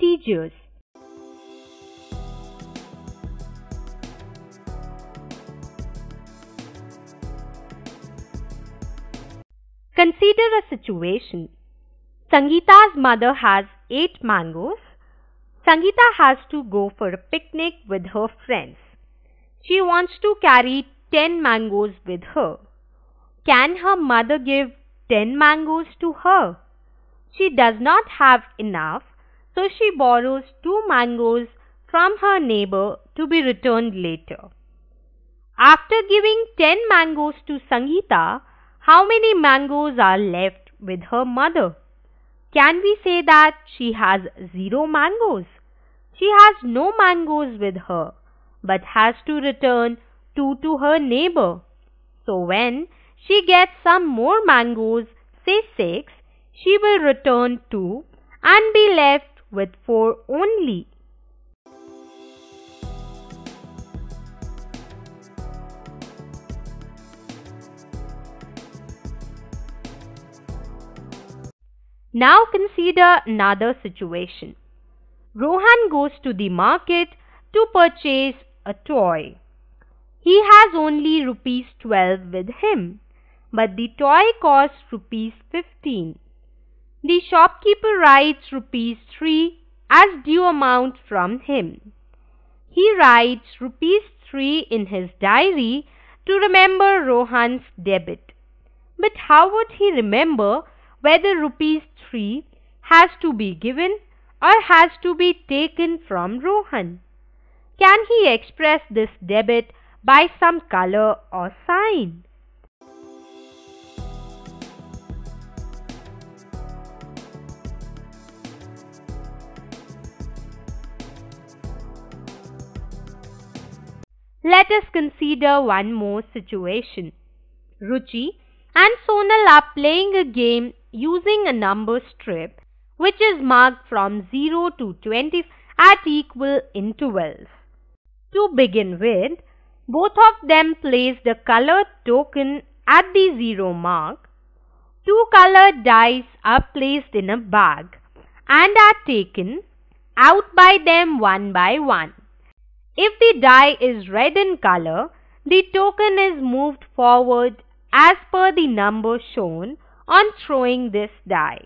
integers. Consider a situation. Sangeeta's mother has 8 mangoes. Sangeeta has to go for a picnic with her friends. She wants to carry 10 mangoes with her. Can her mother give 10 mangoes to her? She does not have enough, so she borrows 2 mangoes from her neighbor to be returned later. After giving 10 mangoes to Sangeeta, how many mangoes are left with her mother? Can we say that she has 0 mangoes? She has no mangoes with her, but has to return 2 to her neighbor. So when she gets some more mangoes, say 6, she will return 2 and be left with 4 only. Now consider another situation. Rohan goes to the market to purchase a toy. He has only rupees 12 with him, but the toy costs rupees 15. The shopkeeper writes rupees 3 as due amount from him. He writes rupees 3 in his diary to remember Rohan's debit. But how would he remember whether rupees 3 has to be given or has to be taken from Rohan? Can he express this debit by some color or sign? Let us consider one more situation. Ruchi and Sonal are playing a game using a number strip which is marked from 0 to 20 at equal intervals. To begin with, both of them place the colored token at the 0 mark. 2 colored dice are placed in a bag and are taken out by them one by one. If the die is red in color, the token is moved forward as per the number shown on throwing this die.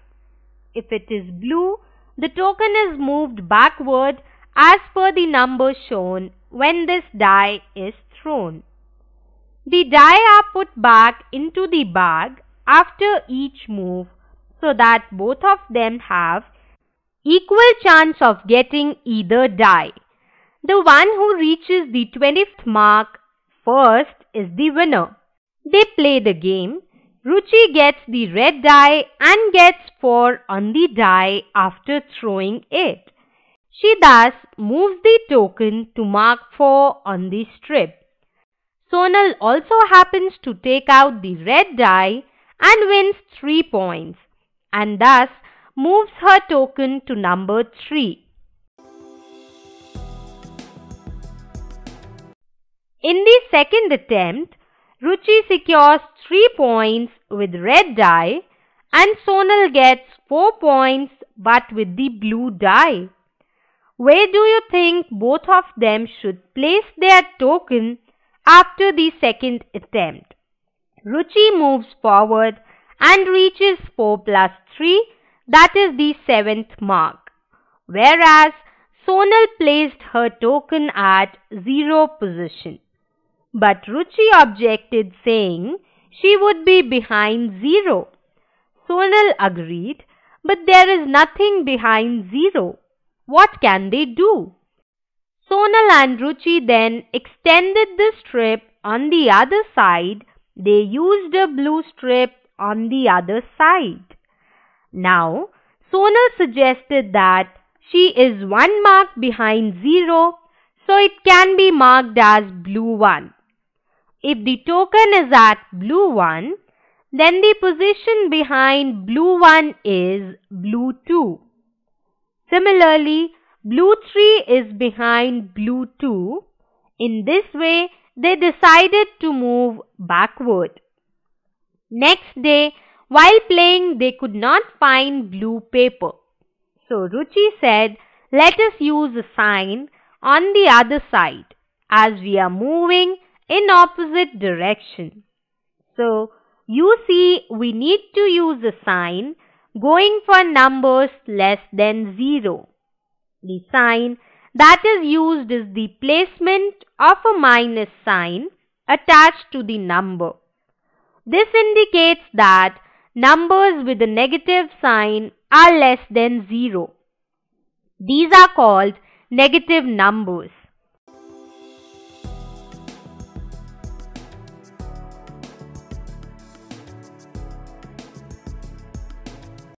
If it is blue, the token is moved backward as per the number shown when this die is thrown. The die are put back into the bag after each move so that both of them have equal chance of getting either die. The one who reaches the 20th mark first is the winner. They play the game. Ruchi gets the red die and gets 4 on the die after throwing it. She thus moves the token to mark 4 on the strip. Sonal also happens to take out the red die and wins 3 points and thus moves her token to number 3. In the second attempt, Ruchi secures 3 points with red die and Sonal gets 4 points but with the blue die. Where do you think both of them should place their token after the second attempt? Ruchi moves forward and reaches 4 plus 3, that is the 7th mark, whereas Sonal placed her token at 0 position. But Ruchi objected, saying she would be behind 0. Sonal agreed, but there is nothing behind 0. What can they do? Sonal and Ruchi then extended the strip on the other side. They used a blue strip on the other side. Now, Sonal suggested that she is 1 mark behind 0, so it can be marked as blue 1. If the token is at blue 1, then the position behind blue 1 is blue 2. Similarly, blue 3 is behind blue 2. In this way, they decided to move backward. Next day, while playing, they could not find blue paper. So Ruchi said, let us use a sign on the other side as we are moving in opposite direction. So, you see we need to use a sign going for numbers less than 0. The sign that is used is the placement of a minus sign attached to the number. This indicates that numbers with a negative sign are less than 0. These are called negative numbers.